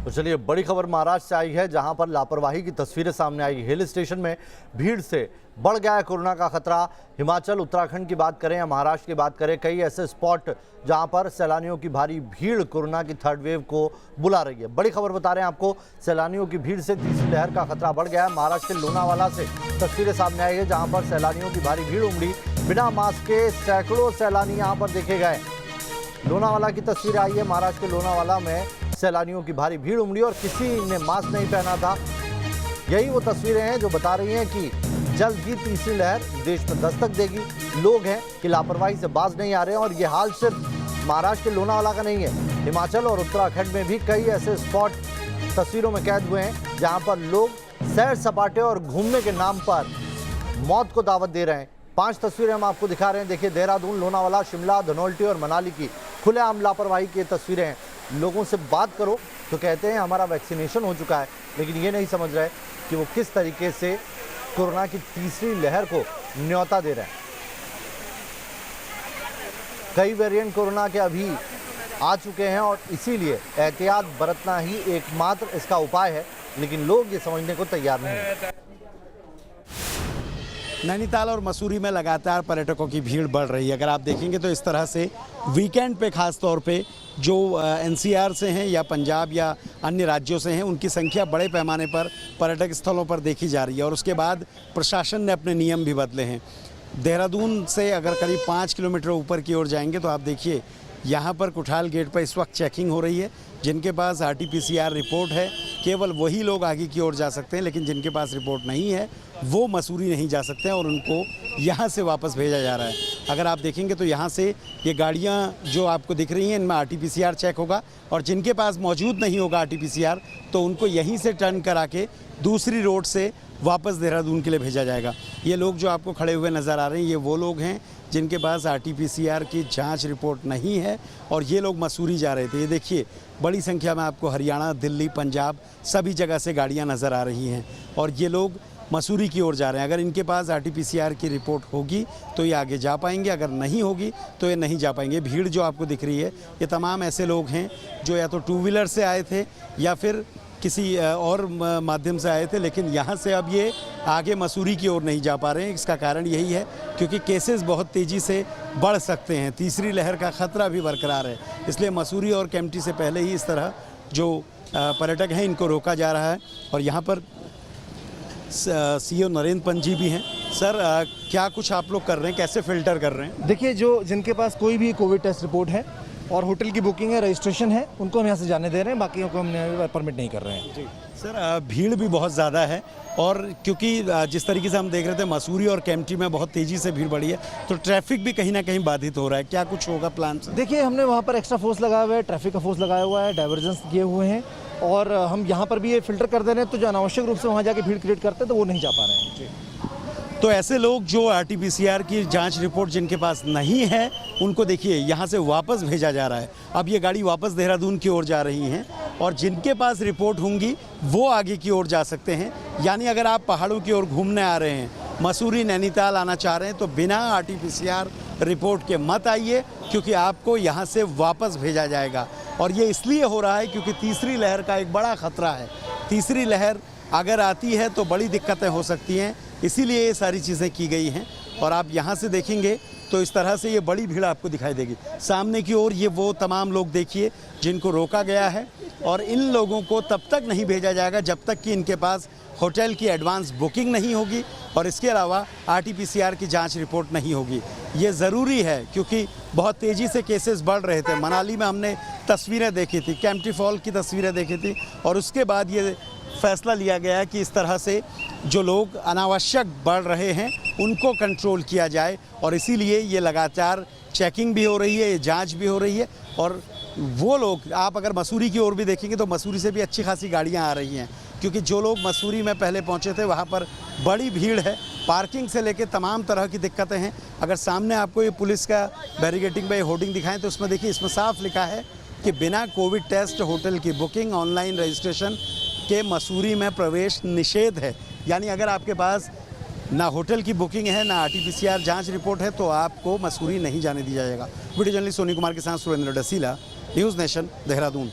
तो चलिए, बड़ी खबर महाराष्ट्र से आई है, जहां पर लापरवाही की तस्वीरें सामने आई। हिल स्टेशन में भीड़ से बढ़ गया है कोरोना का खतरा। हिमाचल, उत्तराखंड की बात करें या महाराष्ट्र की बात करें, कई ऐसे स्पॉट जहां पर सैलानियों की भारी भीड़ कोरोना की थर्ड वेव को बुला रही है। बड़ी खबर बता रहे हैं आपको, सैलानियों की भीड़ से तीसरी लहर का खतरा बढ़ गया है। महाराष्ट्र के लोनावाला से तस्वीरें सामने आई है, जहां पर सैलानियों की भारी भीड़ उमड़ी। बिना मास्क के सैकड़ों सैलानी यहाँ पर देखे गए। लोनावाला की तस्वीर आई है, महाराष्ट्र के लोनावाला में सैलानियों की भारी भीड़ उमड़ी और किसी ने मास्क नहीं पहना था। यही वो तस्वीरें हैं जो बता रही हैं कि जल्द ही तीसरी लहर देश में दस्तक देगी। लोग हैं कि लापरवाही से बाज नहीं आ रहे हैं और ये हाल सिर्फ महाराष्ट्र के लोनावाला का नहीं है। हिमाचल और उत्तराखंड में भी कई ऐसे स्पॉट तस्वीरों में कैद हुए हैं, जहां पर लोग सैर सपाटे और घूमने के नाम पर मौत को दावत दे रहे हैं। 5 तस्वीरें हम आपको दिखा रहे हैं। देखिए, देहरादून, लोनावाला, शिमला, धनौल्टी और मनाली की खुलेआम लापरवाही की तस्वीरें हैं। लोगों से बात करो तो कहते हैं हमारा वैक्सीनेशन हो चुका है, लेकिन ये नहीं समझ रहे कि वो किस तरीके से कोरोना की तीसरी लहर को न्योता दे रहे हैं। कई वेरिएंट कोरोना के अभी आ चुके हैं और इसीलिए एहतियात बरतना ही एकमात्र इसका उपाय है, लेकिन लोग ये समझने को तैयार नहीं हैं। नैनीताल और मसूरी में लगातार पर्यटकों की भीड़ बढ़ रही है। अगर आप देखेंगे तो इस तरह से वीकेंड पे खास तौर पे जो एनसीआर से हैं या पंजाब या अन्य राज्यों से हैं, उनकी संख्या बड़े पैमाने पर पर्यटक स्थलों पर देखी जा रही है। और उसके बाद प्रशासन ने अपने नियम भी बदले हैं। देहरादून से अगर करीब 5 किलोमीटर ऊपर की ओर जाएंगे तो आप देखिए, यहाँ पर कुठाल गेट पर इस वक्त चेकिंग हो रही है। जिनके पास RT-PCR रिपोर्ट है, केवल वही लोग आगे की ओर जा सकते हैं, लेकिन जिनके पास रिपोर्ट नहीं है वो मसूरी नहीं जा सकते हैं और उनको यहाँ से वापस भेजा जा रहा है। अगर आप देखेंगे तो यहाँ से ये गाड़ियाँ जो आपको दिख रही हैं, इनमें RT-PCR चेक होगा और जिनके पास मौजूद नहीं होगा RT-PCR तो उनको यहीं से टर्न करा के दूसरी रोड से वापस देहरादून के लिए भेजा जाएगा। ये लोग जो आपको खड़े हुए नज़र आ रहे हैं, ये वो लोग हैं जिनके पास RT-PCR की जांच रिपोर्ट नहीं है और ये लोग मसूरी जा रहे थे। ये देखिए, बड़ी संख्या में आपको हरियाणा, दिल्ली, पंजाब सभी जगह से गाड़ियां नज़र आ रही हैं और ये लोग मसूरी की ओर जा रहे हैं। अगर इनके पास RT-PCR की रिपोर्ट होगी तो ये आगे जा पाएंगे, अगर नहीं होगी तो ये नहीं जा पाएंगे। भीड़ जो आपको दिख रही है, ये तमाम ऐसे लोग हैं जो या तो 2 व्हीलर से आए थे या फिर किसी और माध्यम से आए थे, लेकिन यहाँ से अब ये आगे मसूरी की ओर नहीं जा पा रहे हैं। इसका कारण यही है क्योंकि केसेस बहुत तेज़ी से बढ़ सकते हैं, तीसरी लहर का खतरा भी बरकरार है। इसलिए मसूरी और केम्प्टी से पहले ही इस तरह जो पर्यटक हैं इनको रोका जा रहा है। और यहाँ पर CEO नरेंद्र पंत जी भी हैं। सर, क्या कुछ आप लोग कर रहे हैं, कैसे फ़िल्टर कर रहे हैं? देखिए, जो जिनके पास कोई भी कोविड टेस्ट रिपोर्ट है और होटल की बुकिंग है, रजिस्ट्रेशन है, उनको हम यहाँ से जाने दे रहे हैं, बाकियों को हम परमिट नहीं कर रहे हैं। जी सर, भीड़ भी बहुत ज़्यादा है और क्योंकि जिस तरीके से हम देख रहे थे मसूरी और केम्प्टी में बहुत तेज़ी से भीड़ बढ़ी है, तो ट्रैफिक भी कहीं ना कहीं बाधित हो रहा है। क्या कुछ होगा प्लान? देखिए, हमने वहाँ पर एक्स्ट्रा फोर्स लगाया हुआ है, ट्रैफिक का फोर्स लगाया हुआ है, डाइवर्जेंस किए हुए हैं और हम यहाँ पर भी ये फिल्टर कर दे रहे हैं। तो जो अनावश्यक रूप से वहाँ जाके भीड़ क्रिएट करते हैं तो वो नहीं जा पा रहे हैं। तो ऐसे लोग जो RT-PCR की जांच रिपोर्ट जिनके पास नहीं है, उनको देखिए यहाँ से वापस भेजा जा रहा है। अब ये गाड़ी वापस देहरादून की ओर जा रही हैं और जिनके पास रिपोर्ट होंगी वो आगे की ओर जा सकते हैं। यानी अगर आप पहाड़ों की ओर घूमने आ रहे हैं, मसूरी, नैनीताल आना चाह रहे हैं, तो बिना RT-PCR रिपोर्ट के मत आइए, क्योंकि आपको यहाँ से वापस भेजा जाएगा। और ये इसलिए हो रहा है क्योंकि तीसरी लहर का एक बड़ा खतरा है। तीसरी लहर अगर आती है तो बड़ी दिक्कतें हो सकती हैं, इसीलिए ये सारी चीज़ें की गई हैं। और आप यहाँ से देखेंगे तो इस तरह से ये बड़ी भीड़ आपको दिखाई देगी। सामने की ओर ये वो तमाम लोग देखिए जिनको रोका गया है और इन लोगों को तब तक नहीं भेजा जाएगा जब तक कि इनके पास होटल की एडवांस बुकिंग नहीं होगी और इसके अलावा RT-PCR की जांच रिपोर्ट नहीं होगी। ये ज़रूरी है क्योंकि बहुत तेज़ी से केसेस बढ़ रहे थे। मनाली में हमने तस्वीरें देखी थी, केम्प्टी फॉल की तस्वीरें देखी थी और उसके बाद ये फैसला लिया गया है कि इस तरह से जो लोग अनावश्यक बढ़ रहे हैं उनको कंट्रोल किया जाए और इसीलिए ये लगातार चेकिंग भी हो रही है, ये जांच भी हो रही है। और वो लोग, आप अगर मसूरी की ओर भी देखेंगे तो मसूरी से भी अच्छी खासी गाड़ियां आ रही हैं, क्योंकि जो लोग मसूरी में पहले पहुंचे थे वहां पर बड़ी भीड़ है। पार्किंग से लेकर तमाम तरह की दिक्कतें हैं। अगर सामने आपको ये पुलिस का बैरिकेडिंग में होर्डिंग दिखाएं तो उसमें देखिए, इसमें साफ लिखा है कि बिना कोविड टेस्ट होटल की बुकिंग, ऑनलाइन रजिस्ट्रेशन के मसूरी में प्रवेश निषेध है। यानी अगर आपके पास ना होटल की बुकिंग है, ना RT-PCR जांच रिपोर्ट है, तो आपको मसूरी नहीं जाने दिया जाएगा। वीडियो जर्नलिस्ट सोनी कुमार के साथ सुरेंद्र डसीला, न्यूज़ नेशन, देहरादून।